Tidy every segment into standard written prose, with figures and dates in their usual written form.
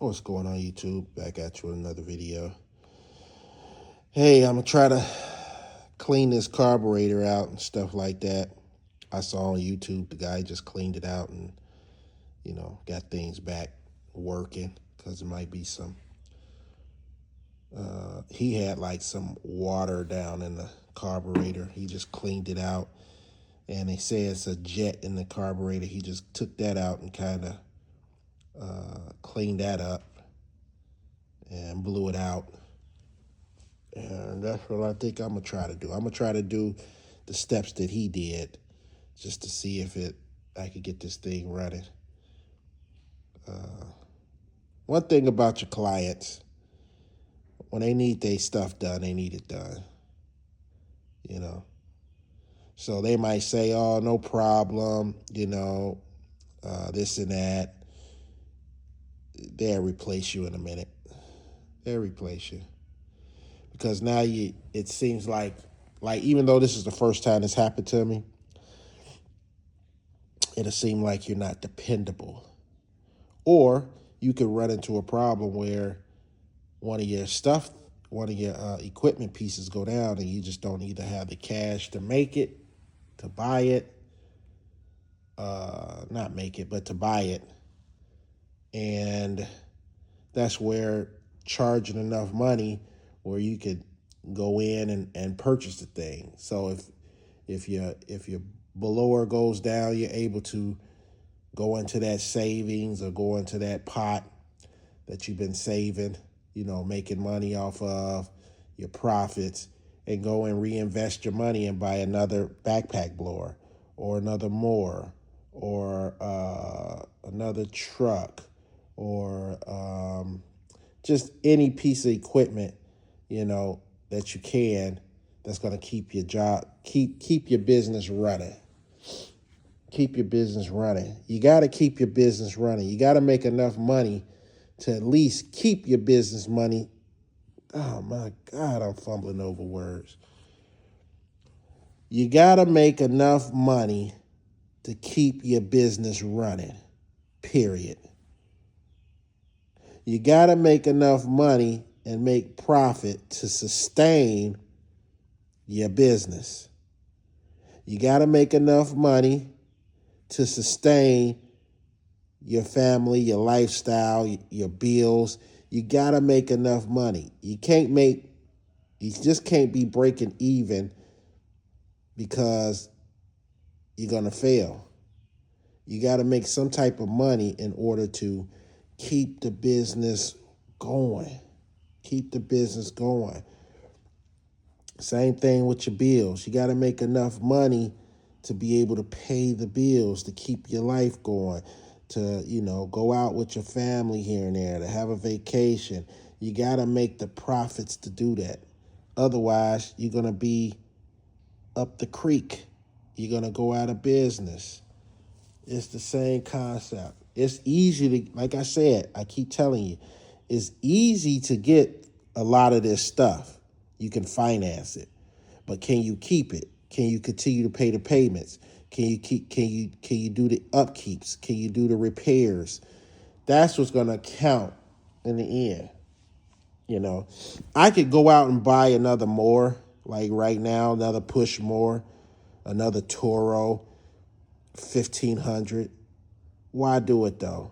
What's going on, YouTube? Back at you with another video. Hey, I'm gonna try to clean this carburetor out and stuff like that. I saw on YouTube the guy just cleaned it out and got things back working because it might be some. He had like some water down in the carburetor. He just cleaned it out, and they say it's a jet in the carburetor. He just took that out and kind of cleaned that up and blew it out. And that's what I think I'm going to try to do. I'm going to try to do the steps that he did just to see if I could get this thing running. One thing about your clients, when they need their stuff done, they need it done. So they might say, oh, no problem, this and that. They'll replace you in a minute. They'll replace you. Because now it seems like even though this is the first time this happened to me, it'll seem like you're not dependable. Or you could run into a problem where one of your equipment pieces go down and you just don't either have the cash to make it, to buy it, not make it, but to buy it. And that's where charging enough money where you could go in and purchase the thing. So if your blower goes down, you're able to go into that savings or go into that pot that you've been saving, making money off of your profits, and go and reinvest your money and buy another backpack blower or another mower or another truck or just any piece of equipment, that you can, that's going to keep your job, keep your business running. Keep your business running. You got to keep your business running. You got to make enough money to at least keep your business money. Oh my God, I'm fumbling over words. You got to make enough money to keep your business running, period. You got to make enough money and make profit to sustain your business. You got to make enough money to sustain your family, your lifestyle, your bills. You got to make enough money. You just can't be breaking even because you're going to fail. You got to make some type of money in order to keep the business going. Keep the business going. Same thing with your bills. You got to make enough money to be able to pay the bills, to keep your life going, to, go out with your family here and there, to have a vacation. You got to make the profits to do that. Otherwise, you're going to be up the creek. You're going to go out of business. It's the same concept. It's easy to, like I said, I keep telling you, it's easy to get a lot of this stuff. You can finance it, but can you keep it? Can you continue to pay the payments? Can you do the upkeeps? Can you do the repairs? That's what's going to count in the end. I could go out and buy another mower, like right now, another push mower, another Toro, 1,500. Why do it though?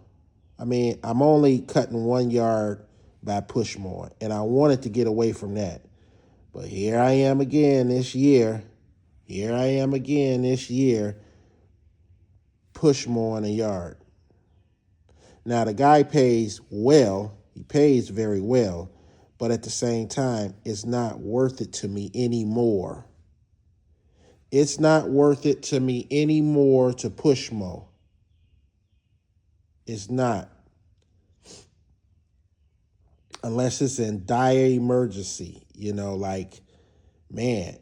I mean, I'm only cutting 1 yard by push mower, and I wanted to get away from that. But here I am again this year. Push more in a yard. Now, the guy pays well. He pays very well. But at the same time, it's not worth it to me anymore. It's not worth it to me anymore to push more. It's not. Unless it's in dire emergency, man.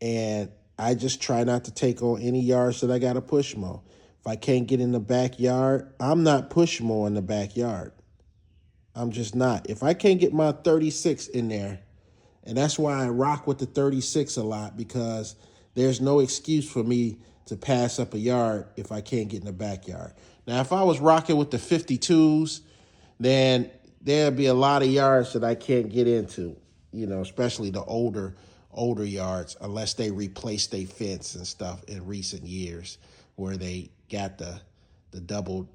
And I just try not to take on any yards that I got to push more. If I can't get in the backyard, I'm not push more in the backyard. I'm just not. If I can't get my 36 in there, and that's why I rock with the 36 a lot, because there's no excuse for me to pass up a yard if I can't get in the backyard. Now, if I was rocking with the 52s, then there'll be a lot of yards that I can't get into, especially the older yards, unless they replace their fence and stuff in recent years, where they got the double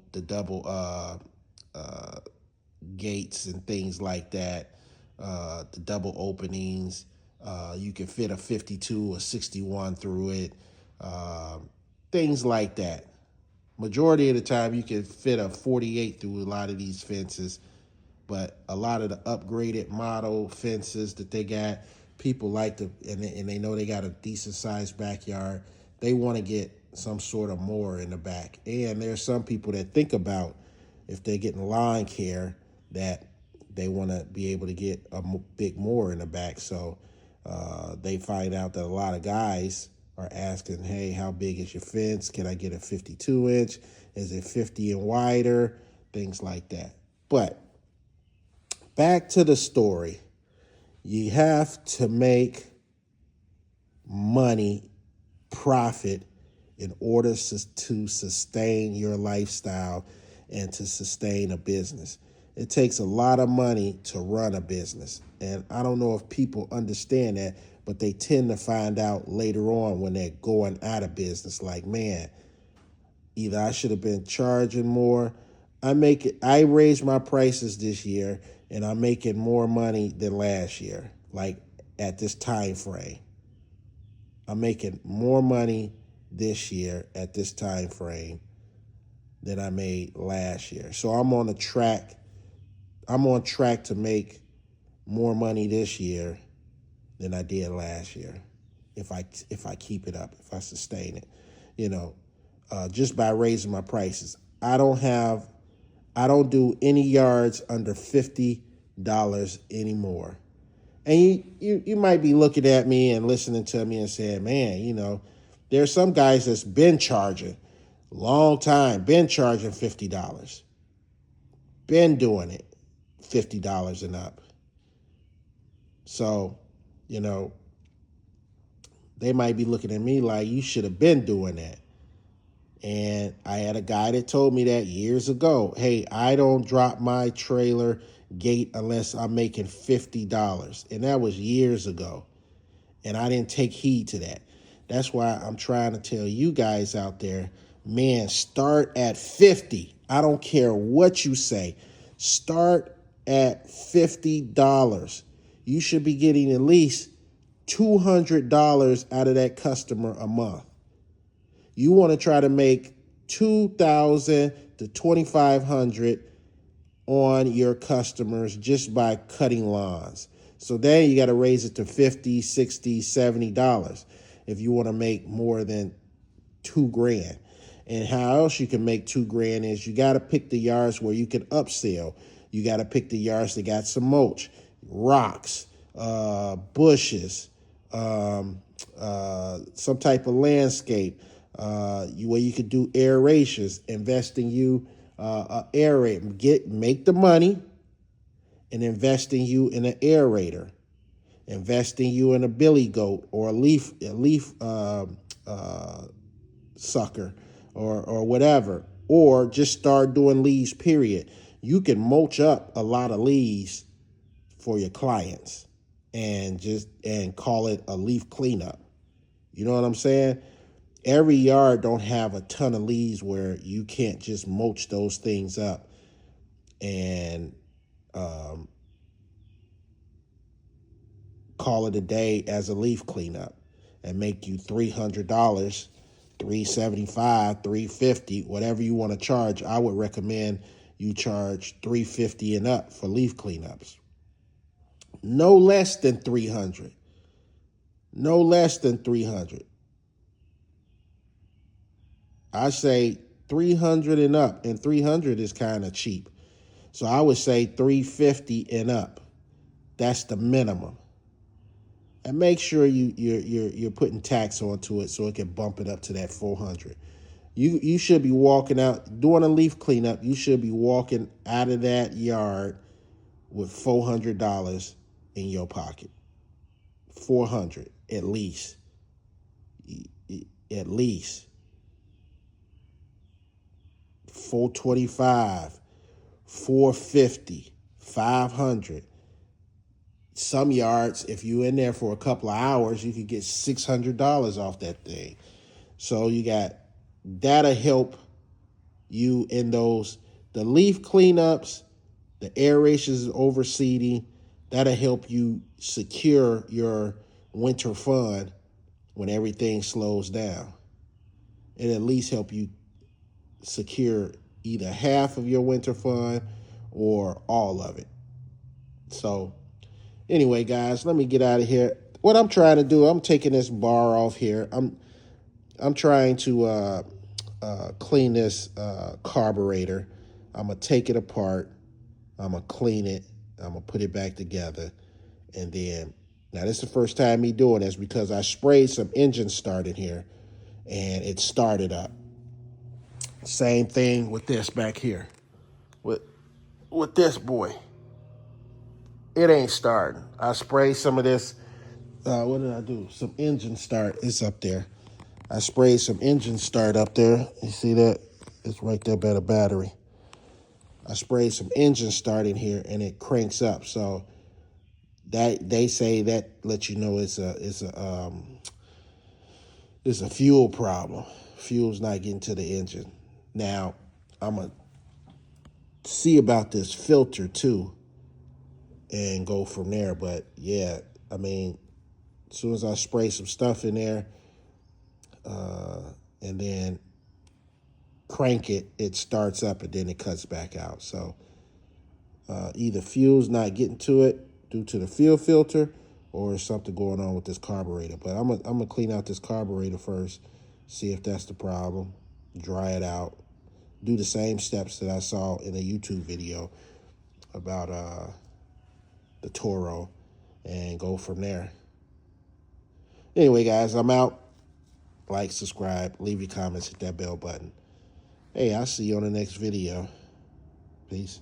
gates and things like that, the double openings. You can fit a 52 or 61 through it, things like that. Majority of the time, you can fit a 48 through a lot of these fences, but a lot of the upgraded model fences that they got, people like to, and they know they got a decent sized backyard. They want to get some sort of mower in the back. And there's some people that think about, if they're getting lawn care, that they want to be able to get a big mower in the back. So they find out that a lot of guys are asking, hey, how big is your fence? Can I get a 52-inch? Is it 50 and wider? Things like that. But back to the story. You have to make money, profit, in order to sustain your lifestyle and to sustain a business. It takes a lot of money to run a business. And I don't know if people understand that, but they tend to find out later on when they're going out of business, like, man, either I should have been charging more. I raised my prices this year and I'm making more money than last year, like at this time frame. I'm making more money this year at this time frame than I made last year. So I'm on track to make more money this year than I did last year, if I keep it up, if I sustain it, just by raising my prices. I don't do any yards under $50 anymore. And you might be looking at me and listening to me and saying, man, there's some guys that's been charging long time, been charging $50, been doing it $50 and up. So, they might be looking at me like, you should have been doing that. And I had a guy that told me that years ago. Hey, I don't drop my trailer gate unless I'm making $50. And that was years ago. And I didn't take heed to that. That's why I'm trying to tell you guys out there, man, start at 50. I don't care what you say. Start at $50. You should be getting at least $200 out of that customer a month. You want to try to make $2,000 to $2,500 on your customers just by cutting lawns. So then you got to raise it to $50, $60, $70 if you want to make more than $2,000. And how else you can make $2,000 is you got to pick the yards where you can upsell. You got to pick the yards that got some mulch, rocks, bushes, some type of landscape, where you could do aerations, invest in you, aerate, make the money and invest in you in an aerator, invest in you in a billy goat or a leaf sucker or whatever, or just start doing leaves, period. You can mulch up a lot of leaves for your clients and call it a leaf cleanup. You know what I'm saying? Every yard don't have a ton of leaves where you can't just mulch those things up and call it a day as a leaf cleanup and make you $300, $375, $350, whatever you want to charge. I would recommend you charge $350 and up for leaf cleanups. No less than $300. No less than $300. I say $300 and up, and $300 is kind of cheap. So I would say $350 and up. That's the minimum. And make sure you're putting tax onto it so it can bump it up to that $400. You should be walking out, doing a leaf cleanup, you should be walking out of that yard with $400 in your pocket. $400 at least. At least. $425, $450, $500. Some yards, if you're in there for a couple of hours, you could get $600 off that thing. So you got, that'll help you in those, the leaf cleanups, the aerations, overseeding, that'll help you secure your winter fund when everything slows down. It'll at least help you secure either half of your winter fund or all of it. So anyway, guys, let me get out of here. What I'm trying to do, I'm taking this bar off here. I'm trying to clean this carburetor. I'm going to take it apart. I'm going to clean it. I'm going to put it back together. And then, now this is the first time me doing this because I sprayed some engine start in here and it started up. Same thing with this back here. With this boy. It ain't starting. I sprayed some of this. What did I do? Some engine start. It's up there. I sprayed some engine start up there. You see that? It's right there by the battery. I sprayed some engine start in here and it cranks up. So that they say that lets you know it's a fuel problem. Fuel's not getting to the engine. Now I'm gonna see about this filter too and go from there. But yeah, I mean, as soon as I spray some stuff in there and then crank it, it starts up and then it cuts back out. So either fuel's not getting to it due to the fuel filter or something going on with this carburetor. But I'm gonna clean out this carburetor first, see if that's the problem, dry it out, do the same steps that I saw in a YouTube video about the Toro and go from there. Anyway, guys, I'm out. Like, subscribe, leave your comments, hit that bell button. Hey, I'll see you on the next video. Peace.